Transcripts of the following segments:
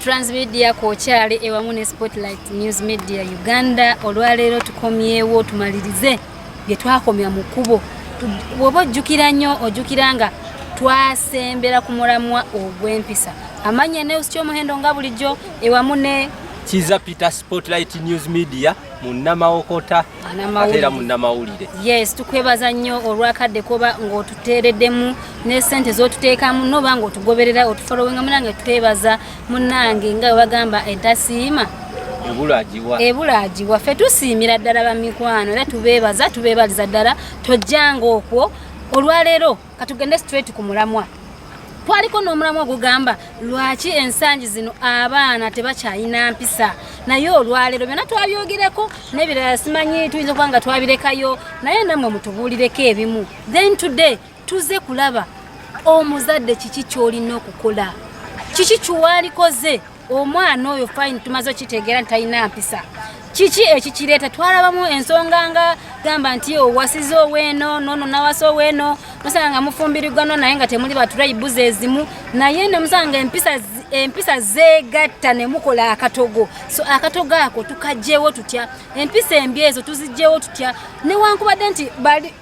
Transmedia kochale ewamu ne Spotlight News Media Uganda. Olwaleero tukomyewo tumalirize bye twakomya mu kubo. Bwoba ojjukira nnyo ojjukiranga twasembera ku mulamwa ogw'empisa. Amanya ne usityo muhendo nga bulijjo ewamu ne Kiza Peter Spotlight News Media munnamaokota atera munnamawulire. Yes, tukwebaza nnyo olwakadde koba ng'otuteereddemu ne sente z'otuteekamu noba ng'otugoberera otufollowinga munange tuteebaza munnange nga bagamba entasiima ebulaagiwa ffe tusiimira ddala bamikwano era tubeebaliza ddala tojjanga okwo. Olwaleero katugende straight ku mulamwa. Twaliko n'omulamwa ogugamba lwaki ensangi zino abaana tebakyayina mpisa. Naye olwaleero byonna twabyogereko n'ebirala simanyi tuyinza okuba nga twabirekayo naye nammwe mutubuulireko ebimu. Then today tuze kulaba omuzadde kiki ky'olina okukola, kiki ky'walikoze omwana oyo fine tumaze okitegeera nti talina mpisa. Kiki ekikireeta twalabamu ensonga nga gamba nti owasize oweno nono nawasa oweno musanga mufumbirigano naye nga temuli batulayibuze ezimu naye ne musanga empisa zegatta ne mukola akatogo. So akatogo ako tukajjewo tutya, empisa embi ezo tuzijjewo tutya, newankubadde nti bali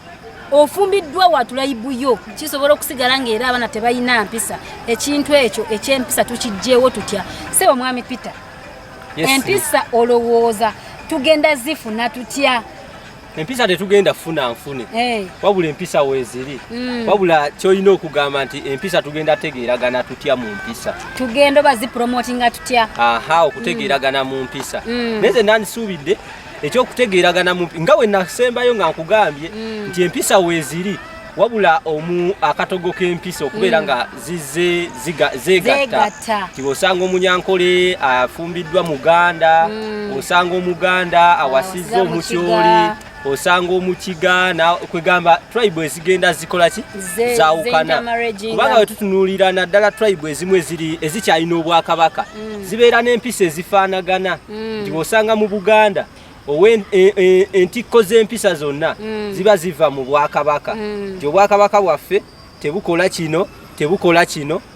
ofumbiddwa watulayibuyo kisobola okusigala ng'era abaana tebayina mpisa. Ekintu ekyo eky'empisa tukijjewo tutya. Sebo mwami Peter, yes, empisa olowooza tugenda zifuna tutya? Empisa tetugenda funa nfune. Wabula empisa weeziri. Wabula kyolina okugamba nti empisa tugenda tegeeragana tutya mu mpisa. Tugenda bazipromotinga tutya? Okutegeeragana mu mpisa. Neze nandisuubidde ekyokutegeeragana mu nga we nasembayo nga nkugambye nti empisa weeziri wabula akatogo k'empisa okubeera nga zegatta. Osanga omunyankole afumbiddwa Muganda, osanga Omuganda awasizza omukyoli, osanga omukiga kwegamba tribe ezigenda zikola ki zawukana. Kubanga we tutunuulira naddala tribe ezimu ezikyalina obwakabaka zibeera n'empisa ezifaanagana. Nti osanga mu Buganda entikko z'empisa zonna ziba ziva mu Bwakabaka. Nti Obwakabaka bwaffe tebukola kino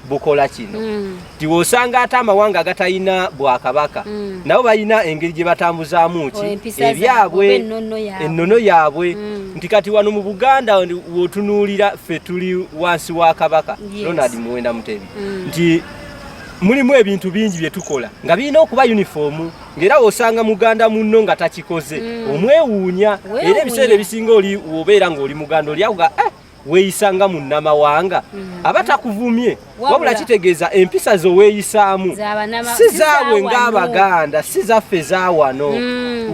bukola kino. Nti osanga ate amawanga agatayina Bwakabaka nabo balina engeri gye batambuzaamu ebyabwe ennono yaabwe. Nti kati wano mu Buganda wotunuulira ffe tuli wansi wa Kabaka Ronald Muwenda Mutebi. Nti mulimu ebintu bingi bye tukola nga birina okuba uniform ngera osanga Muganda munno nga takikoze omwewuunya era ebiseera ebisinga oli wobeera ng'oli Muganda oli avuga weeyisanga mu nnamawanga abatakuvumye wabula kitegeeza empisa zo weeyisaamu si zaabwe ng'Abaganda si zaffe zaawano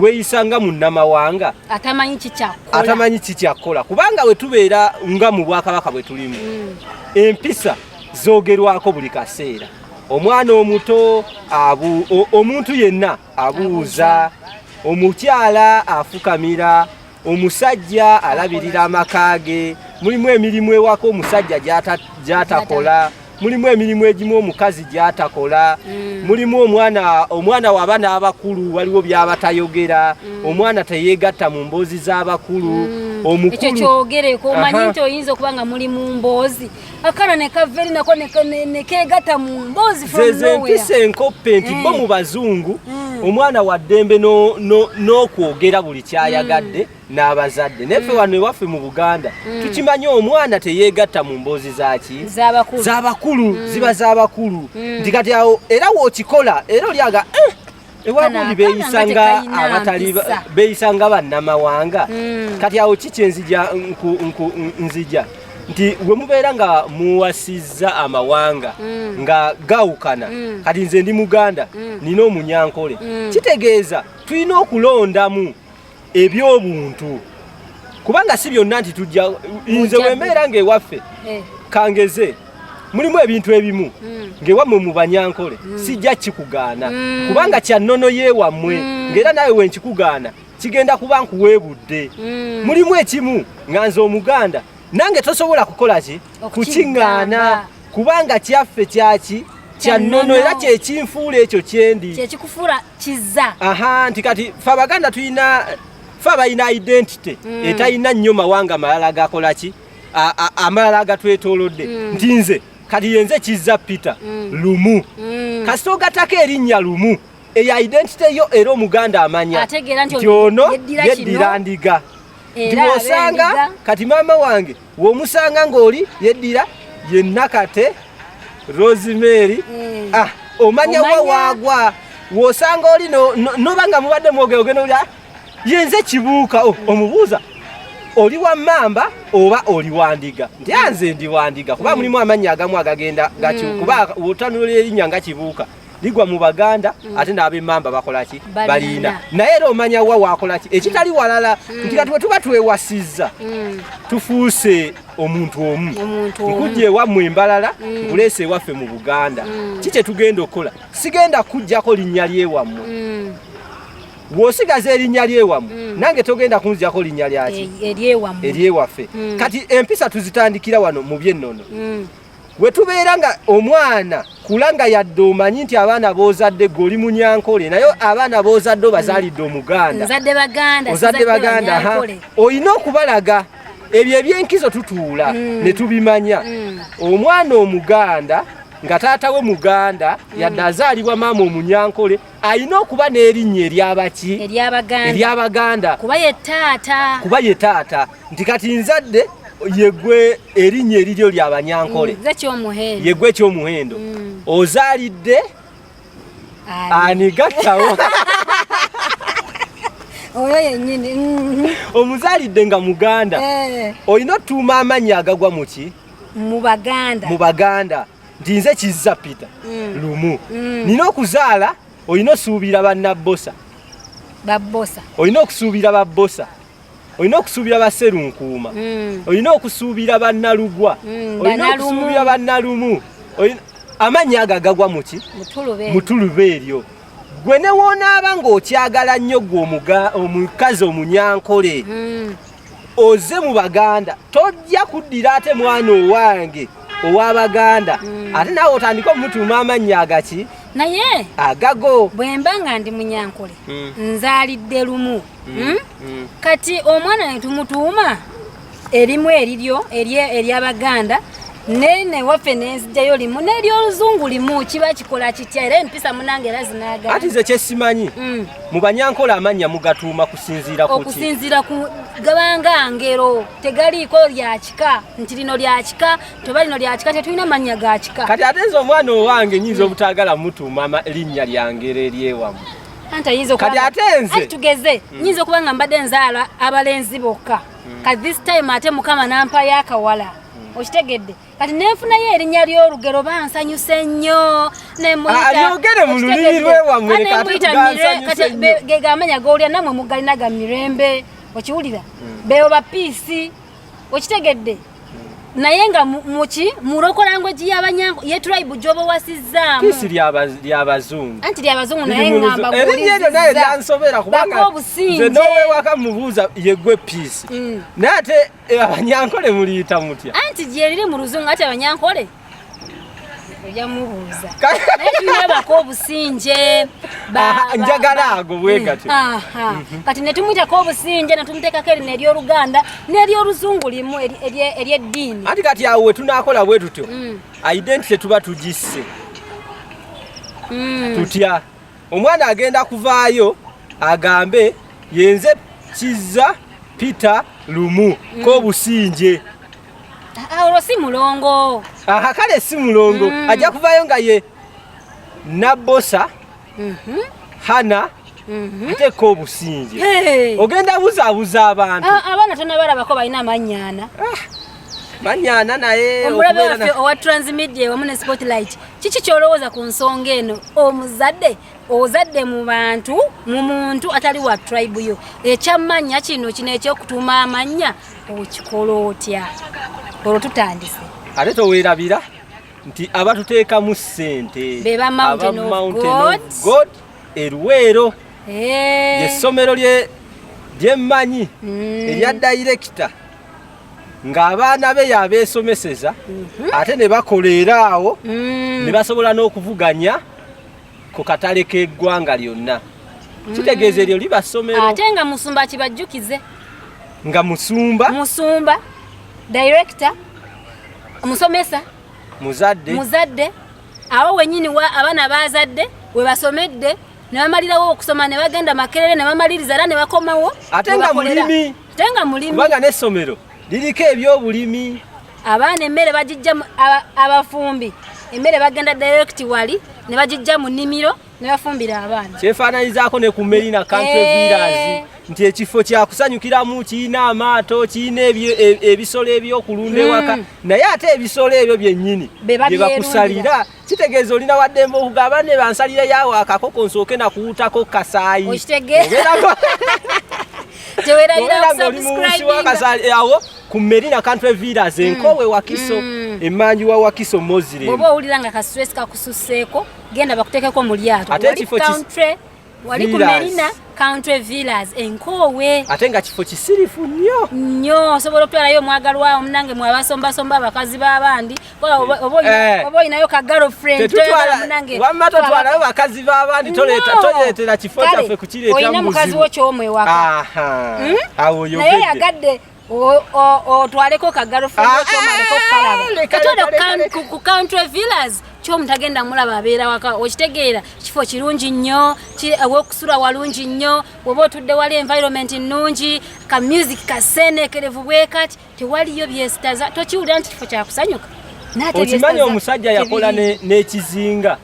weeyisanga mu nnamawanga atamanyi kikyakkola kubanga we tubeera nga mu Bwakabaka bwe tulimu empisa zoogerwako buli kaseera. Omwana omuto omuntu yenna abuuza, omukyala afukamira, omusajja alabirira amakaage. Mulimu emirimu ewaka omusajja gy'atakola, mulimu emirimu egimu omukazi gy'atakola, mulimu omwana w'abaana abakulu waliwo by'abatayogera, omwana teyeegatta mu mboozi z'abakulu. Ekyo kyogereko omanyi nti oyinza okuba nga muli mu mboozi akana ne kaveri nako ne keegatta mu mboozi from nowhere. Empisa enkoppe nti bo mu bazungu omwana wa ddembe n'okwogera buli kyayagadde n'abazadde. Neffe wano ewaffe mu Buganda tukimanyi omwana teyeegatta mu mboozi z'abakulu ziba z'abakulu. Nti kati awo era wookikola era olyaga ewagundi beeyisanga bannamawanga. Kati awo kiki nzija nti we mubeera nga muwasizza amawanga nga gawukana. Kati nze ndi Muganda nina omunyankole kitegeeza tulina okulondamu ebyobuntu kubanga si byonna nti tujja nze wembeera ng'ewaffe kangeze mulimu ebintu ebimu ng'ewammwe mu banyankole sijja kikugaana kubanga kya nnono yeewammwe ng'era nawe wenkikugaana kigenda kuba nkuweebudde. Mulimu ekimu nga nze Omuganda nange tosobola kukola ki kukiŋŋaana kubanga kyaffe kyaki kya nnono era kyekinfuula ekyo kyendi kyekikufuula kizza. Nti kati ffe Abaganda tulina ffe abalina identity etayina nnyo mawanga malala gakola ki amalala agatwetoolodde. Nti nze kati yenze kizza Peter lumu kasito gatako erinnya lumu eya identity yo era omuganda amanya nti ono yeddira ndiga ndiwosanga kati maama wange womusanga ng'oli yeddira ye Nakate Rosemary omanya wagwa wosanga oli nobanga mubadde mwogeyogeno olya yenze kibuuka omubuuza oli wa mamba oba oli wandiga nti anze ndi wandiga kuba mulimu amanya agamu agagenda kuba otanula erinnya nga kibuuka ligwa mu baganda ate n'ab'emmamba bakola ki balina naye era omanya wa wakola ki ekitali walala nti kati bwe tuba twewasizza tufuuse omuntu omu nkujja ewammwe embalala nkuleese ewaffe mu Buganda kikye tugenda okukola sigenda kujjako linnya lyewammwe wosigaza erinnya lyewammwe nange togenda kunzijako linnya lyaki eryewaffe kati empisa tuzitandikira wano mu by'ennono wetubeera nga omwana kulanga yadde omanyi nti abaana bozadde goli munyankole naye abaana bozadde bazaalidde omuganda ozadde baganda olina okubalaga ebyo ebyenkizo tutuula ne tubimanya omwana omuganda nga taata we muganda yadde azaalibwa maama omunyankole alina okuba n'erinnya eryabaki eryabaganda kuba ye taata nti kati nzadde yegwe erinnya eriryo lyabanyankole yegwe ekyomuhendo ozaalidde anigattawo oyo yennyini omuzaalidde nga muganda olina otuuma amannya agagwa muki mu baganda nti nze kizza Peter lumu nina okuzaala olina osuubira bannabbosa olina okusuubira babbosa olina okusuubira basserunkuuma olina okusuubira bannalugwa olina okusuubira bannalumu amannya ago agagwa muki mutulube eryo gwe ne woonaaba ng'okyagala nnyo gwe omukazi omunyankole oze mu baganda tojja kuddira ate mwana owange ow'abaganda ate naawe otandika omutuuma amannya agaki naye agago bwe mba nga ndi munyankole nzaalidde lumu kati omwana ne tumutuuma erimu eriryo ery'abaganda ne waffe nenzijjayo limu n'ery'oluzungu limu kiba kikola kitya era empisa munange era zinagamba ati nze kyesimanyi mu banyankole amannya mugatuuma kusinziira ku okusinziira ku gabanga ngero tegaliiko lyakika nti lino lyakika toba lino lyakika tetulina mannya ga kika kati ate nze omwana owange nyinza obutaagala mutuuma linnya lya ngero eryewamu kati ate nze tugeze nyinza okuba nga mbadde nzaala abalenzi bokka kati this time ate mukama nampayo akawala okitegedde kati nenfunayo erinnya ly'olugero bansanyuse nnyo alyogere mu lulimi lwewammwe kati ge gamanya g'olya nammwe mugalina ga mirembe okiwulira beewo bapiisi okitegedde naye nga mulokolangweji y'abanyanko ye tribe gyoba wasizzaamu piisi ly'abazungu anti ly'abazungu naye ngamba erinnya eryo naye lyansobera kubanga nze n'owewaka mubuuza yegwe piisi naye ate abanyankole muliyita mutya anti gye liri mu luzungu ate abanyankole ojja mubuuza naye tulabako obusinje njagala ago bwe gatyo kati ne tumuyitako obusinje ne tumuteekako erina ery'oluganda n'ery'oluzungu limu ery'eddiini anti kati awo we tunaakola bwe tutyo identity tuba tugisse tutya omwana agenda kuvaayo agambe yenze kizza Peter lumu k'obusinje olwo si mulongo kale si mulongo ajja kuvaayo nga ye Nabbosa Hana ateeka obusinje ogenda buzaabuza abantu abaana tonabalabako balina amanyana manyana naye omulabe waffe owa Transmedia wamu ne Spotlight kiki kyolowooza ku nsonga eno omuzadde ozadde mu bantu mu muntu atali wa tribe yo ekyamanya kino ekyokutuuma amanya okikola otya olwo tutandise ate toweerabira nti abatuteekamu ssente beba Mountain of God Eruweero essomero lyemmanyi erya director ng'abaana be yabeesomeseza ate ne bakolera awo ne basobola n'okuvuganya ku katale k'eggwanga lyonna kitegeeza eryo liba ssomero ate nga musumba kibajjukize nga musumba director omusomesa muzadde awo wenyini abaana bazadde we basomedde ne bamalirawo okusoma ne bagenda Makerere ne bamaliriza era ne bakomawo ate nga mulimi kubanga n'essomero liriko ebyobulimi. Abaana emmere bagijja abafumbi emmere bagenda direct wali ne bagijja mu nnimiro ne bafumbira abaana. Kyefaananyizaako ne ku Merina Country Villas nti ekifo kyakusanyukiramu kirina amaato kirina ebisolo ebyokulunda ewaka naye ate ebisolo ebyo byennyini bye bakusalira kitegeeza olina waddembe okugamba ne bansalire yawo akakoko nsooke nakuwutako kasaayi awo ku Merina Country Villas enkowe Wakiso emmanju wa Wakiso Mozire bw'oba owulira nga ka stress kakususseeko genda bakuteekeko mu lyato wali ku Merina Country Villas enkowe ate nga kifo kisirifu nnyo osobola okutwalayo omwagalwawo omunange mwabasombasomba abakazi b'abandi oba olinayo ka girlfriend wamma totwalayo bakazi b'abandi toleetera kifo kyaffe kukireeta olina mukazi wo ky'omwewaka awo naye yagadde otwaleko ka girlfriend okyomaleko kukalaba katole ku Country Villas kyomutagenda mulaba abeera waka okitegeera kifo kirungi nnyo awokusula walungi nnyo bwoba otudde wali environment nnungi ka music kaseneekerevu bwe kati tewaliyo byesitaza tokiwulira nti kifo kyakusanyuka. Okimanyi omusajja yakola n'ekizinga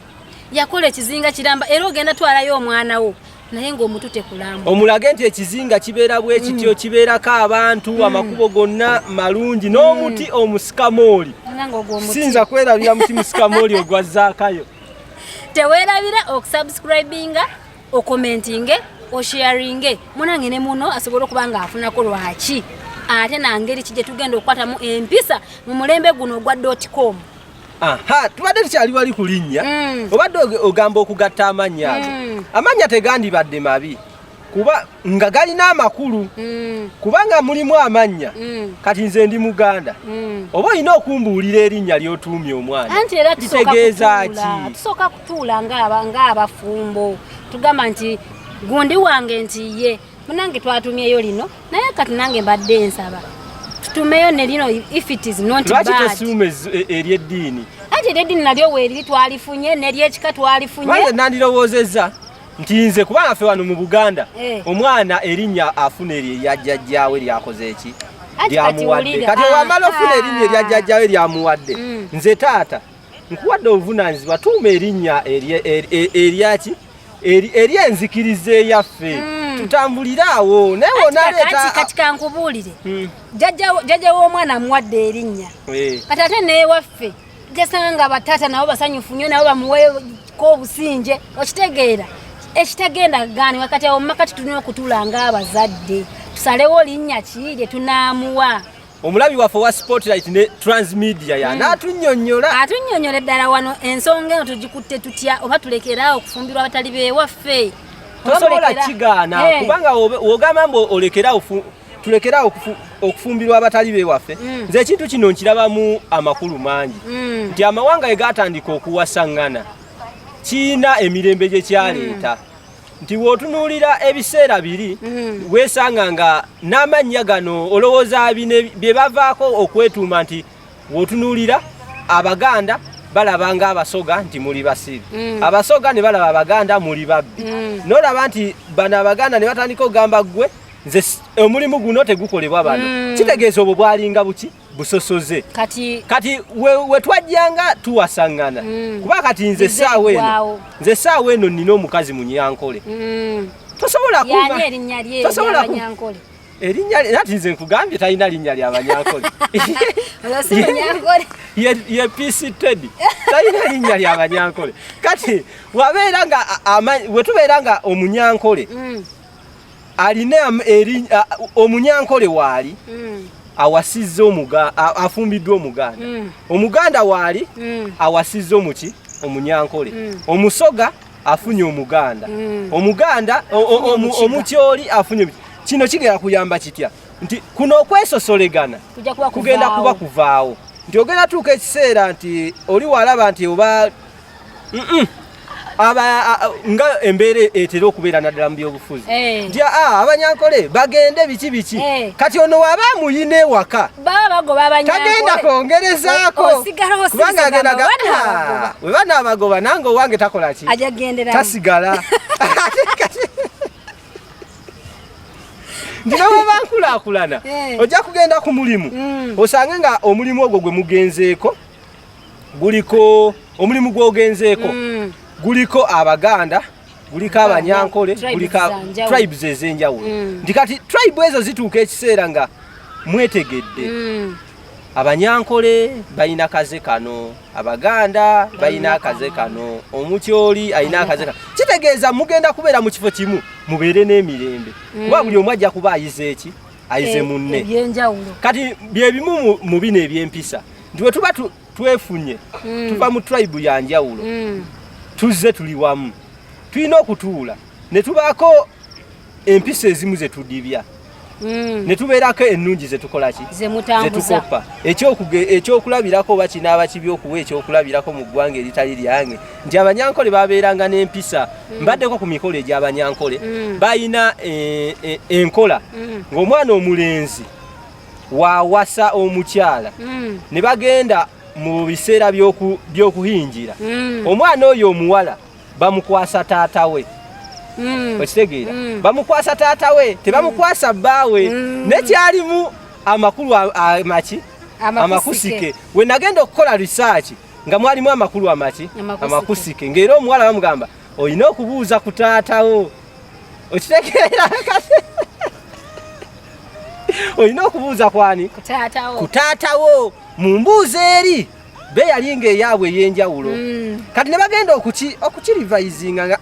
yakola ekizinga kiramba era ogenda twalayo omwana wo naye ng'omutu tekulamba omulage nti ekizinga kibeera bwe kityo kibeerako abantu amakubo gonna malungi n'omuti omusikamooli sinza kwerabira muti musikamooli ogwazzaakayo. Teweerabira okusubscribinga okomentinge osharinge munange ne muno asobola okuba nga afunako lwaki ate nangeri kijje tugenda okukwatamu empisa mu mulembe guno ogwa .com. Tubadde tukyali wali ku linnya obadde ogamba okugatta amannya ago amannya tegandibadde mabi kuba nga galina amakulu kubanga mulimu amannya kati nze ndi Muganda oba olina okumbuulira erinnya ly'otuumye omwana kitegeeza ki? Tusooka kutuula ng'abafumbo tugamba nti gundi wange nti ye munange twatumyeyo lino naye kati nange mbadde nsaba tutumeyo ne lino if it is not bad. Lwaki tesuume ery'eddiini? Ate ery'eddiini nalyo weeriri twalifunye n'ery'ekika twalifunye. Wange nandirowoozezza nti nze kubanga ffe wano mu Buganda omwana erinnya afuna eryo eryajjajjaawe lyakoze eki lyamuwadde kati wamala ofuna erinnya eryajjajjaawe lyamuwadde nze taata nkuwadde obuvunaanyizibwa tuuma erinnya eryaki ery'enzikiriza eyaffe tutambulire awo naye wonaleeta kati kankubuulire jjajja w'omwana amuwadde erinnya kati ate n'ewaffe jasanga bataata nabo basanyufu nnyo nabo bamuweeko obusinje okitegeera ekitagenda gaani wakati awo makati tulina okutuula ng'abazadde tusalewo linnya ki lye tunaamuwa. Omulabi waffe wa Spotlight ne Transmedia y'anaatunnyonnyola atunnyonnyola ddala wano ensonga eno tugikutte tutya oba tulekeraawo okufumbirwa abatali beewaffe tosobola kigaana kubanga wogamba mbu tulekeraawo okufumbirwa abatali beewaffe nze ekintu kino nkirabamu amakulu mangi nti amawanga ge gaatandika okuwasaŋŋana kiina emirembe gye kyaleeta nti w'otunuulira ebiseera biri weesanga nga n'amannya gano olowooza bye bavaako okwetuuma nti w'otunuulira Abaganda balaba nga Abasoga nti muli basiru Abasoga ne balaba Abaganda muli babbi n'olaba nti bano Abaganda ne batandika okugamba ggwe nze omulimu guno tegukolebwa bano kitegeeza obwo bwalinga buki busosoze kati we twajjanga tuwasaŋŋana kuba kati nze essaawa eno nina omukazi Munyankole tosobola erinnya nati nze nkugambye talina linnya lya Banyankole ye PC Teddy talina linnya lya Banyankole kati wabeera nga we tubeera nga Omunyankole alina Omunyankole waali awasizza afumbiddwa Omuganda Omuganda waali awasizza Omunyankole Omusoga afunye Omuganda Omuganda Omutyoli afunye kino kigenda kuyamba kitya nti kuno okwesosolegana kugenda kuba kuvaawo nti ogenda tuuka ekiseera nti oli walaba nti oba nga embeere etera okubeera naddala mu byobufuzi nti abanyankole bagende biki kati ono waba muyine ewaka tagenda kwongerezaako kubanga agendaga we banaabagoba nange owange takola ki tasigala nti nabo bankulaakulana ojja kugenda ku mulimu osange nga omulimu ogwo gwe mugenzeeko guliko omulimu gwogenzeeko guliko Abaganda guliko Abanyankole guliko tribes ez'enjawulo nti kati tribe ezo zituuka ekiseera nga mwetegedde Abanyankole balina kaze kano Abaganda balina akaze kano Omutyoli alina akaze kano kitegeeza mugenda kubeera mu kifo kimu mubeere n'emirembe kuba buli omu ajja kuba ayize eki ayize munne kati bye bimu mu bino ebyempisa nti bwe tuba twefunye tuva mu tribe ya njawulo tuzze tuli wamu tulina okutuula ne tubaako empisa ezimu ze tudibya ne tubeerako ennungi ze tukola ki ze tukopa ekyokulabirako oba kinaaba kibi okuwa ekyokulabirako mu ggwanga eritali lyange nti Abanyankole babeeranga n'empisa mbaddeko ku mikolo egy'Abanyankole balina enkola ng'omwana omulenzi waawasa omukyala ne bagenda mu biseera by'okuhinjira omwana oyo omuwala bamukwasa taata we okitegeera bamukwasa taata we tebamukwasa bbaawe nekyalimu amakulu amaki amakusike we nagenda okukola research nga mwalimu amakulu amaki amakusike ng'era omuwala bamugamba olina okubuuza ku taatawo okitegeera olina okubuuza kwani ku taatawo mu mbuuzi eri be yalinga eyaabwe ey'enjawulo kati ne bagenda okukirivayizinga nga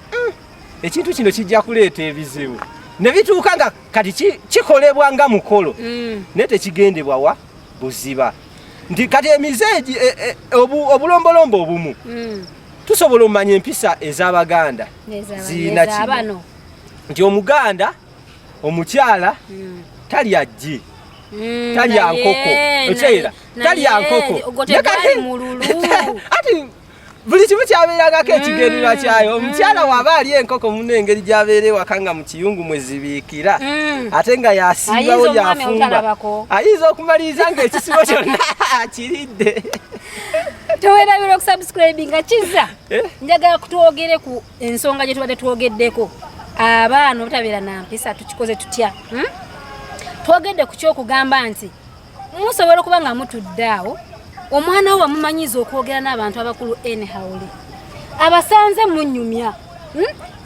ekintu kino kijja kuleeta ebizibu ne bituuka nga kati kikolebwa nga mukolo naye tekigendebwa wa buziba nti kati emizeegi obulombolombo obumu tusobola omanya empisa ez'Abaganda zirina kino nti Omuganda omukyala talya ggi talya nkoko okyera talya nkoko ati buli kimu kyabeerangako ekigendera kyayo omukyala waaba ali enkoko muna engeri gyabeera ewaka nga mu kiyungu mwe zibiikira ate nga yasiibawo yafumba ayinza okumaliriza ng'ekisibo kyonna akiridde towerabira okusubscribe nga kiza njagala kutwogere ku ensonga gye tubadde twogeddeko abaana obutabeera na mpisa tukikoze tutya twogedde ku kyokugamba nti musobola okuba nga mutudde awo omwana wo wamumanyiza okwogera n'abantu abakulu enhawuli abasanze munyumya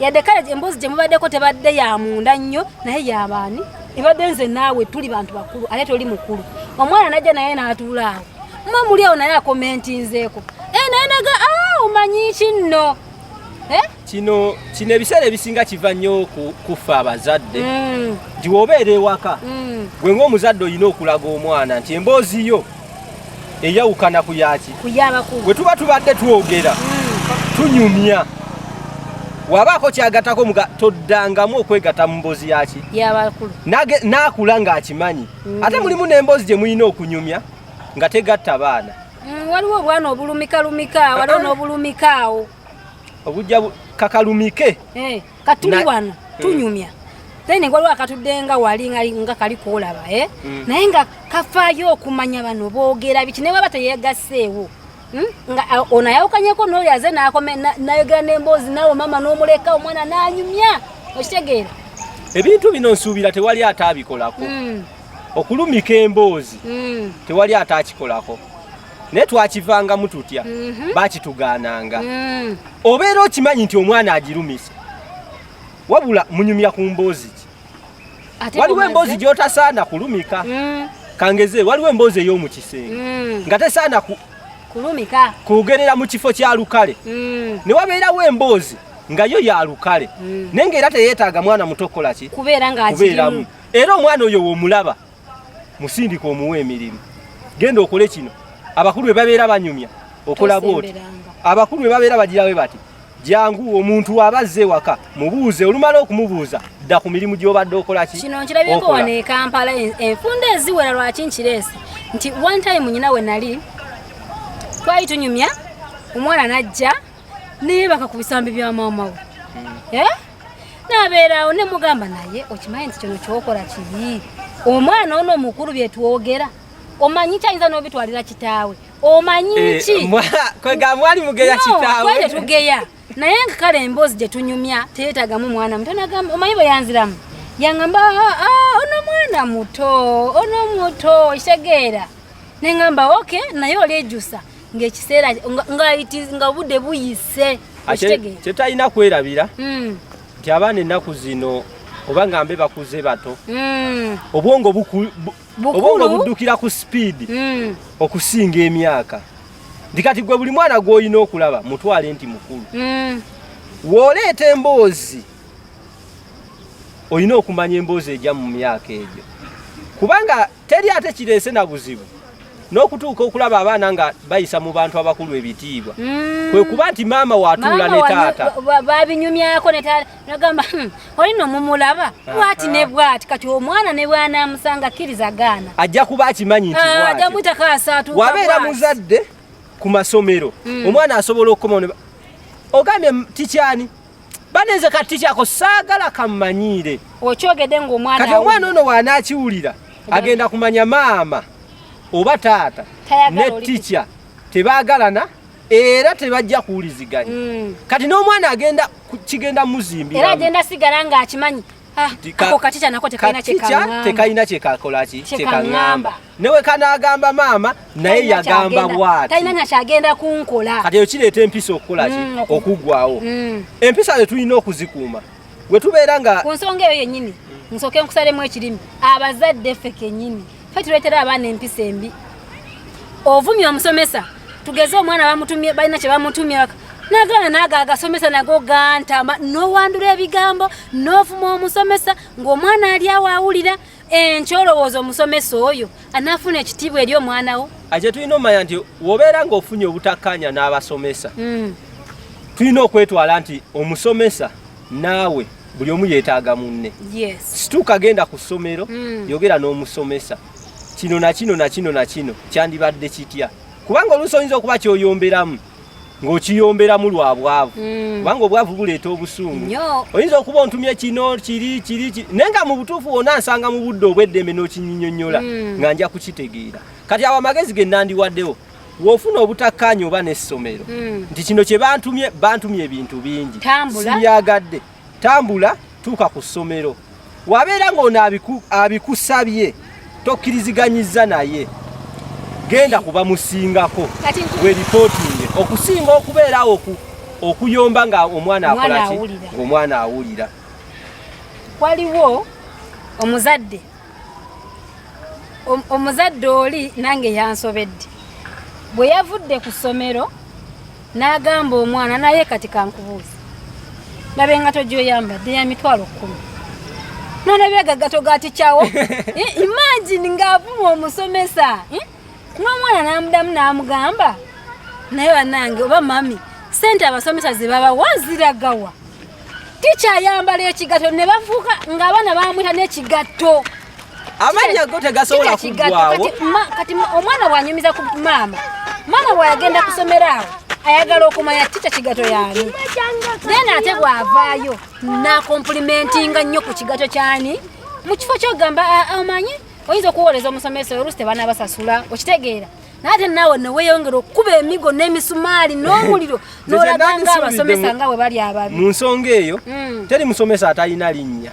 yadde kale emboozi gye mubaddeko tebadde ya munda nnyo naye yabaani ebadde nze naawe tuli bantu bakulu ate toli mukulu omwana najja naye n'atuula awo mma muli awo naye akomentinzeeko naye naga omanyi kinno kino ebiseera ebisinga kiva nnyo kufa abazadde nti wobeera ewaka gwe ng'omuzadde olina okulaga omwana nti emboozi yo eyawukana ku yaki bwe tuba tubadde twogera tunyumya wabaako kyagattako toddangamu okwegatta mu mboozi yaki n'akula ng'akimanyi ate mulimu n'emboozi gye mulina okunyumya nga tegatta baana waliwo obwana obulumika waliwo n'obulumikaawo obujja kakalumike katuli wano tunyumya then waliwo akatudde nga wali nga kali koolaba naye nga kafaayo okumanya bano boogera biki ne baba teyeegasseewo nga ono ayawukanyeko n'oyo aze nayogera n'emboozi nawe mama n'omuleka omwana n'anyumya okitegeera ebintu bino nsuubira tewali ate abikolako okulumika emboozi tewali ate akikolako naye twakivangamu tutya bakitugaananga obeera okimanyi nti omwana agirumisa wabula munyumya ku mboozi ki waliwo emboozi gy'otasaana kulumika kangeze waliwo emboozi ey'omu kisenge nga tesaana kulumika kugerera mu kifo kya lukale ne wabeerawo emboozi nga yo ya lukale naye ng'era teyeetaaga mwana muto kukola ki kubeeramu era omwana oyo w'omulaba musindika omuwa emirimu genda okole kino abakulu bwe babeera banyumya okola bwoti abakulu bwe babeera bagirawe bati jangu omuntu abazze waka mubuuze olumala okumubuuza dda ku mirimu gy'obadde okola ki kino nkirabyeko wano e Kampala enfunda eziwera lwaki nkireese nti one time nyina we nali twali tunyumya omwana najja naye bakakubisambi bya maama we nabeerawo ne mugamba naye okimanyi nti kino kyokola kibi omwana ono omukulu byetwogera omanyi kyayinza n'obitwalira kitaawe omanyi ki kwega mwali mugeya kitaawe kwete tugeya naye nga kale emboozi gye tunyumya teyeetagamu mwana muto nagamba omanyi bwe yanziramu yaŋŋamba ono mwana muto kitegeera ne ŋŋamba oke naye olyejusa ng'ekiseera nga obudde buyise kyetalina kwerabira nti abaana ennaku zino oba ngambe bakuze bato obwongo buddukira ku sipiidi okusinga emyaka nti kati gwe buli mwana gw'olina okulaba mutwale nti mukulu w'oleeta emboozi olina okumanya emboozi ejja mu myaka egyo kubanga teri ate kireese na buzibu n'okutuuka okulaba abaana nga bayisa mu bantu abakulu ebitiibwa kwe kuba nti maama waatuula ne taata babinyumyako ne taata nagamba olina omumulaba bwati ne bwati kati omwana ne bwanaamusanga akkiriza gaana ajja kuba akimanyi nti ajja mutakasaatuuka wabeera muzadde ku masomero omwana asobola okukoma ogambye tikyani baneze kati tikyako saagala kammanyiire okyogedde ng'omwana kati omwana ono waanaakiwulira agenda kumanya maama oba taata ne teacher tebaagalana era tebajja kuwuliziganya kati n'omwana kigenda muzimbira era agenda sigala ng'akimanyi ako katicha nako tekalina kyekakolaki kyekaŋŋamba newe kanaagamba maama naye yagamba bw'ati talina nakyagenda kunkola kati eyo kireeta empisa okukolaki okuggwawo empisa ze tulina okuzikuuma bwe tubeera nga ku nsonga eyo yennyini nsooke nkusalemu ekirimi abazadde ffe kennyini ffe tuleetera abaana empisa embi ovumye omusomesa tugeze omwana bamutumye balina kye bamutumye nagana naga agasomesa nago gantama nowandula ebigambo novuma omusomesa ng'omwana ali awo awulira enkyolowooza omusomesa oyo anaafuna ekitiibwa eri omwana wo ate tulina omanya nti wobeera ng'ofunye obutakkanya n'abasomesa tulina okwetwala nti omusomesa naawe buli omu yeetaaga munne situuka genda ku ssomero yogera n'omusomesa kino na kino na kino na kino kyandibadde kitya kubanga oluusi oyinza okuba kyoyomberamu ng'okiyomberamu lwa bwavu kubanga obwavu buleeta obusungu oyinza okuba ontumye kino kiri naye nga mu butuufu wonna nsanga mu budde obw'eddembe n'okinnyonnyola nga nja kukitegeera kati awo amagezi ge nandiwaddewo w'ofuna obutakkaanya oba n'essomero nti kino kye bantumye ebintu bingi sibyagadde tambula tuuka ku ssomero wabeera ng'ono abikusabye tokkiriziganyizza naye genda kuba musingako weripootinge okusinga okubeerawo okuyomba nga omwana akolaki ng'omwana awulira waliwo omuzadde oli nange yansobedde bwe yavudde ku ssomero n'agamba omwana naye kati kankubuuza labe engato gy'oyambadde ya mitwalo 10 nolabye gagato gatikyawo imagine ng'avuma omusomesa n'omwana n'amudamu n'amugamba naye bannange oba mami sente abasomesa ze baba waziragawa tikyayambala ekigato ne bafuuka ng'abaana bamwita n'ekigato amanya go tegasobola kuggwawo kati omwana bw'anyumiza ku maama bw'ayagenda kusomera awo ayagala okumanya tica kigato yaani then ate bw'avaayo n'akomplimentinga nnyo ku kigato kyani mu kifo ky'ogamba omanyi oyinza okuwoleza omusomesa oluusi tebanabasasula okitegeera naate naawe neweyongera okukuba emigo n'emisumaali n'omuliro n'olaganga abasomesa nga bwe bali ababi mu nsonga eyo teri musomesa atalina linnya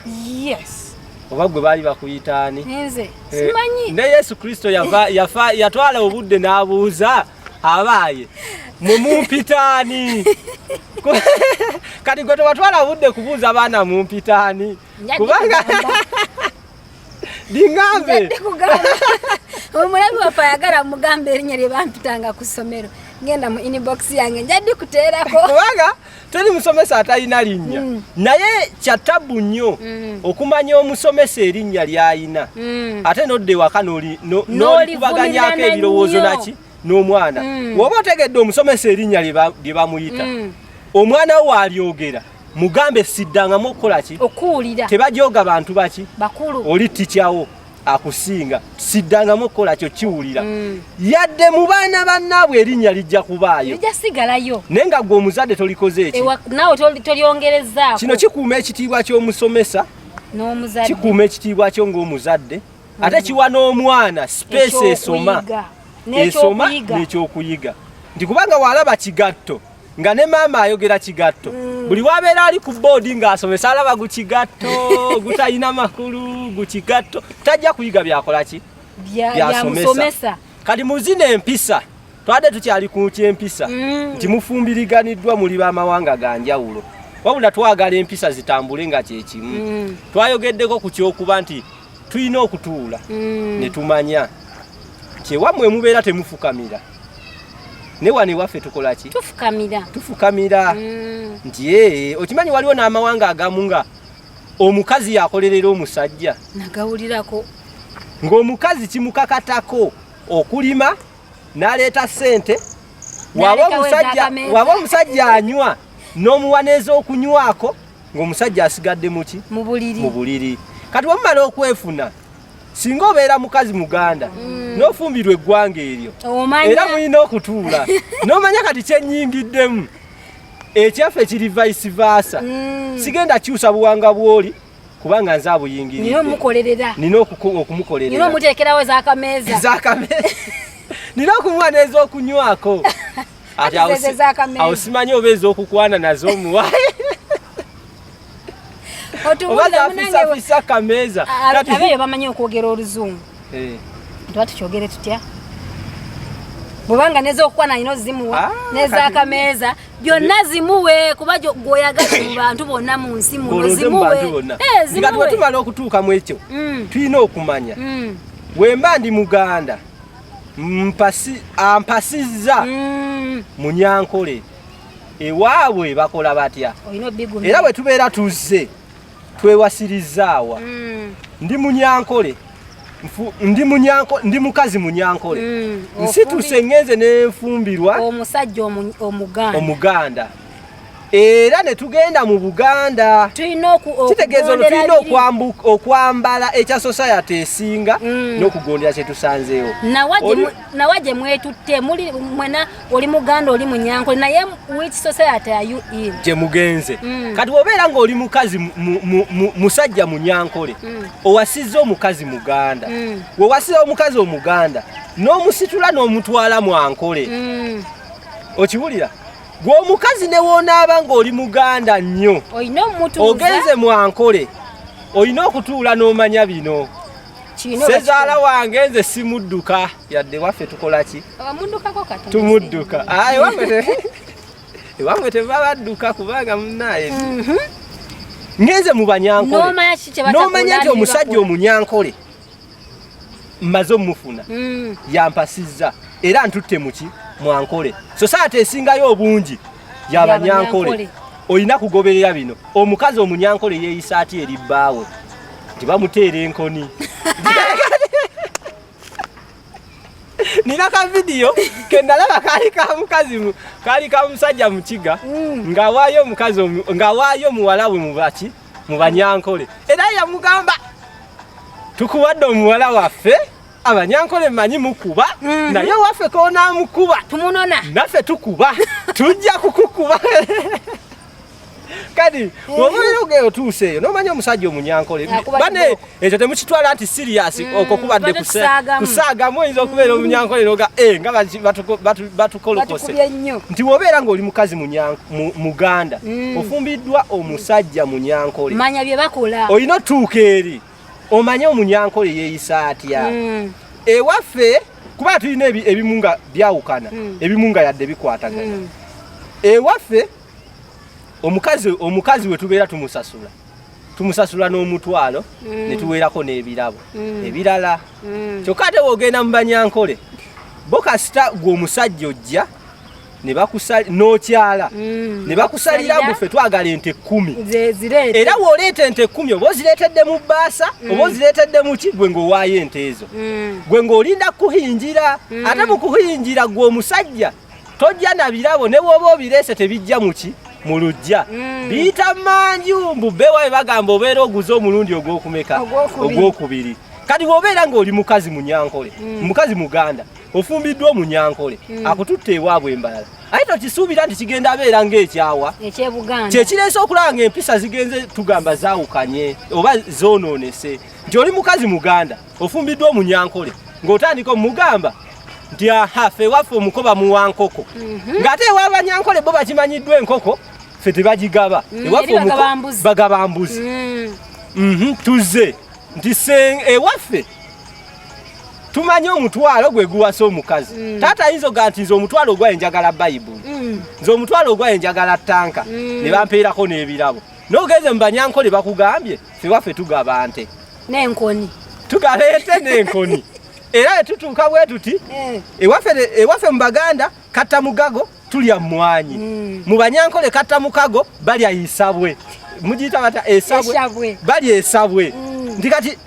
oba gwe baali bakuyitaani nze simanyi ne Yesu Kristo yatwala obudde n'abuuza abaaye mumumpitaani kati gwe tewatwala obudde kubuuza abaana mumpitaani kubanga lingambe omulabi waffe ayagala mugambe erinnya lye bampitanga ku ssomero ngenda mu inbox yange njaddi kuteerako kubanga teri musomesa atalina linnya naye kyatabu nnyo okumanya omusomesa erinnya ly'ayina ate n'odda ewaka n'olikubaganyako ebirowoozo naki n'omwana woba otegedde omusomesa erinnya lye bamuyita omwana we walyogera mugambe siddangamu okukola ki okuwulira tebajooga bantu baki bakulu oli tikyawo akusinga siddangamu okukola kyo kiwulira yadde mu baana bannaabwe erinnya lijja kubaayo lijja sigalayo naye nga gwe omuzadde tolikoze eki nawe tolyongerezaako kino kikuuma ekitiibwa ky'omusomesa n'omuzadde kikuuma ekitiibwa kyo ng'omuzadde ate kiwa n'omwana space esoma n'ekyokuyiga nti kubanga walaba kigatto nga ne maama ayogera kigatto buli wabeera ali ku boodi ng'asomesa alaba gu kigatto gutalina makulu gu kigatto tajja kuyiga byakola ki byasomesa kati muzina empisa twadde tukyali ku kyempisa nti mufumbiriganiddwa muli b'amawanga ga njawulo wabula twagala empisa zitambule nga kyekimu twayogeddeko ku kyokuba nti tulina okutuula ne tumanya kyewammwe mubeera temufukamira ne wano ewaffe tukola ki tufukamira nti okimanyi waliwo n'amawanga agamu nga omukazi yakolerera omusajja nagawulirako ng'omukazi kimukakatako okulima n'aleeta ssente waba omusajja anywa n'omuwa n'ez'okunywako ng'omusajja asigadde muki mu buliri kati wamumala okwefuna singa obeera mukazi muganda n'ofumbirwa eggwanga eryo era mulina okutuula n'omanya kati kyennyingiddemu ekyaffe kiri vice versa sigenda kyusa buwanga bw'oli kubanga nze abuyingiridde nina okumukolerera omuteekerawo ez'akameeza nina okumuwa n'ez'okunywako ati awo simanyi oba ez'okukwana nazo omuwa obazafisafisa akameeza abeeyo bamanyi okwogera oluzungu tuba tukyogere tutya bwebanga nez'okukwana alina ozimuwa n'ez'akameeza byonna zimuwe kuba gweoyagaza mu bantu bonna mu nsi muno zimuwe nga tuba tumala okutuuka mu ekyo tulina okumanya bwemba ndi muganda ampasizza Munyankole ewaabwe bakola batya era bwe tubeera tuzze twewasirizaawa ndi mukazi Munyankole nsituse ngenze n'enfumbirwa omuganda era ne tugenda mu Buganda kitegeeza olwo tulina okwambala ekya society esinga n'okugondera kye tusanzeewo nawa gye mwetutte muli mwena oli Muganda oli Munyankole naye which society are you in gye mugenze kati bw'obeera ng'oli mukazi musajja Munyankole owasizza omukazi Muganda wewasiza omukazi Omuganda n'omusitula n'omutwala Mwankole okiwulira gw'omukazi ne woonaaba ng'oli Muganda nnyo ogenze Mwankole olina okutuula n'omanya bino sezaala wange nze simudduka yadde waffe tukola ki tumudduka ewamwe tebabadduka kubanga munnaye ngenze mu Banyankole n'omanya nti omusajja Omunyankole mmaze omufuna yampasizza era ntutte muki Mwankole society esingayo obungi y'Abanyankole olina kugoberera bino omukazi Omunyankole yeeyisa ati eri bbaawe nti bamuteera enkoni nina ka vidiyo ke nalaba kaali ka musajja mu kiga ng'awaayo muwala we mu Banyankole era yamugamba tukuwadde omuwala waffe Abanyankole mmanyi mukuba naye waffe koonaamukuba tumunona naffe tukuba tujja kukukuba kati omubeera ogeyo otuuseeyo n'omanya omusajja Omunyankole bane ekyo temukitwala nti serious okwo kubadde kusaagamu oyinza okubeera Omunyankole noga nga batukolokose nti wobeera ng'oli mukazi Muganda ofumbiddwa omusajja Munyankole manya bye bakola olina otuuka eri omanye Omunyankole yeeyisa atya ewaffe kuba tulina ebimu nga byawukana ebimu nga yadde bikwatagana ewaffe omukazi we tubeera tumusasula n'omutwalo ne tuweerako n'ebirabo ebirala kyokka ate woogenda mu Banyankole bo kasita gwe omusajja ojja n'okyala ne bakusalira guffe twagala ente 10 era w'oleeta ente 10 oba ozireetedde mu bbaasa oba ozireetedde mu ki gwe ng'owaayo ente ezo gwe ng'olinda kuhinjira ate mu kuhinjira gwe omusajja tojja na birabo ne bw'oba obireese tebijja mu ki mu lujja biyita manju mbubbe wawe bagamba obeera oguze omulundi ogw'okubiri kati bw'obeera ng'oli mukazi Munyankole mukazi Muganda ofumbiddwa Munyankole akututte ewaabwe embalala aye tokisuubira nti kigenda abeera ng'ekyawa kyekireese okulaba ng'empisa zigenze tugamba zaawukanye oba zoonoonese nti oli mukazi Muganda ofumbiddwa Munyankole ng'otandika omugamba nti aha ffe waffe omukoba muwankoko ng'ate ew'Abanyankole bo bakimanyiddwa enkoko ffe tebagigaba ewaffe bagaba mbuzi tuzze nti ewaffe tumanyi omutwalo gwe guwasa omukazi taata ayinza oga nti nze omutwalo ogwaye njagala Bayibuli nze omutwalo ogwaye njagala ttanka ne bampeerako n'ebirabo n'ogenze mu Banyankole bakugambye ffe waffe tugaba nte n'enkoni tugaleete n'enkoni era tutuuka bwe tuti ewaffe mu Baganda katta mugago tulya mmwanyi mu Banyankole katta mukago balya isabwe mugiyita bata esabwe balya esabwe ndi kati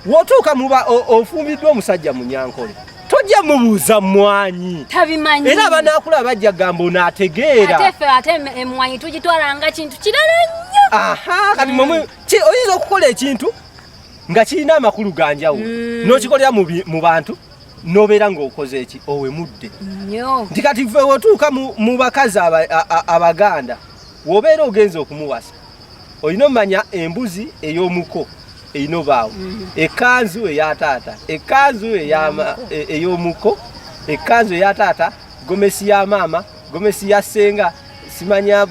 wotuuka muba ofumbiddwa omusajja Munyankole tojja mubuuza mmwanyi tabimanyi era banaakulaba bajja gamba onaategeera ate emmwanyi tugitwala nga kintu kirala nnyo aha kati oyinza okukola ekintu nga kirina amakulu ganjawulo n'okikolera mu bantu n'obeera ng'okoze eki owemudde nti kati ffe wotuuka mu bakazi Abaganda w'obeera ogenza okumuwasa olina omanya embuzi ey'omuko eyina obaawo ekanzu eya taata ekanzu ey'omuko ekanzu eya taata gomesi ya maama gomesi ya ssenga simanya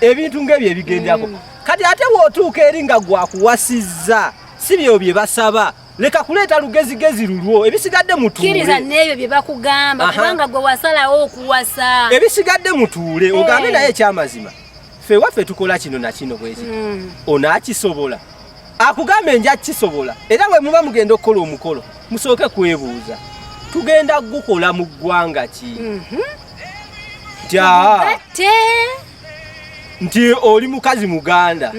ebintu ng'ebyo ebigenderako kati ate w'otuuka eri nga gwakuwasizza si byo bye basaba leka kuleeta lugezigezi lulwo ebisigadde mutuule kkiriza n'ebyo bye bakugamba kubanga gwe wasalawo okuwasa ebisigadde mutuule ogambe naye ekyamazima ffe waffe tukola kino na kino bweki onaakisobola akugambe nja kisobola era bwe muba mugenda okukola omukolo musooke kwebuuza tugenda gukola mu ggwanga ki nti oli mukazi Muganda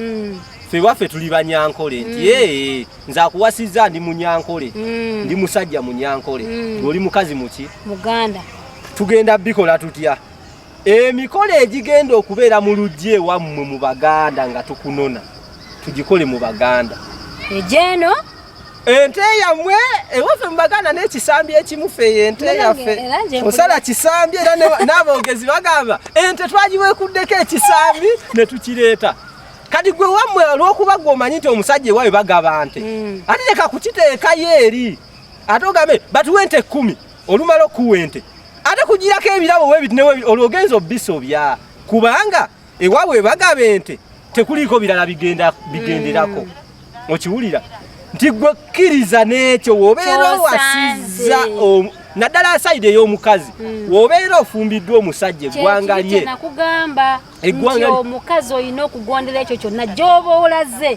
ffe waffe tuli Banyankole nti nze akuwasizza ndi Munyankole ndi musajja Munyankole ng'oli mukazi muki Muganda tugenda bikola tutya emikolo egigenda okubeera mu lujja ewammwe mu Baganda nga tukunona tugikole mu Baganda ejeno ente yammwe ewaffe mu Baganda n'ekisambi ekimu ffe ente yaffe osala kisambi era n'aboogezi bagamba ente twagiweekuddeko ekisambi ne tukireeta kati gwe wammwe olw'okuba gwe omanyi nti omusajja ewawe bagaba nte ate leka kukiteekayo eri ate ogambe batuwe ente 10 olumala okuwa ente ate kugirako ebirabo webiti olwogenza obisobya kubanga ewaabwe bagaba ente tekuliiko birala bigenderako okiwulira nti gwe kkiriza n'ekyo w'obeera owasizza naddala sayidi ey'omukazi w'obeera ofumbiddwa omusajja eggwanga lye nakugamba nti omukazi olina okugondera ekyo kyonna gy'oba olaze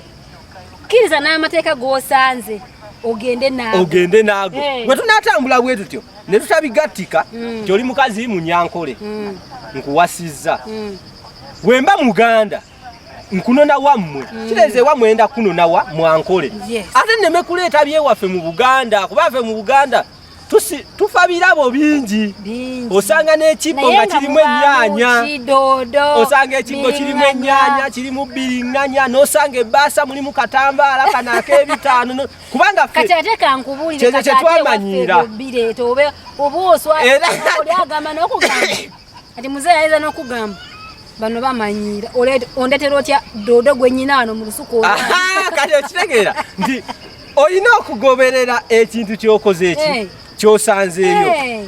kkiriza n'amateeka g'osanze ogende naago bwe tunaatambula bwe tutyo ne tutabigattika nti oli mukazi Munyankole nkuwasizza bwe mba Muganda nkunona wammwe kireze wammwe enda kunona wa Mwankole ate nneme kuleeta byewaffe mu Buganda kuba ffe mu Buganda tufa birabo bingi osanga n'ekibbo nga kirimu ennyaanya osanga ekibbo kirimu ennyaanya kirimu bbiriŋŋanya n'osanga ebbaasa mulimu katambaala kano ak'ebitaano kubanga kati ate kankubuulire kati twamanyira oba oswali agamba n'okugamba kati muzeeyi ayinza n'okugamba bano bamanyira ondetera otya doodo gwe nnyina wano mu lusuku kati okitegeera nti olina okugoberera ekintu ky'okoze eki kyosanzeeyo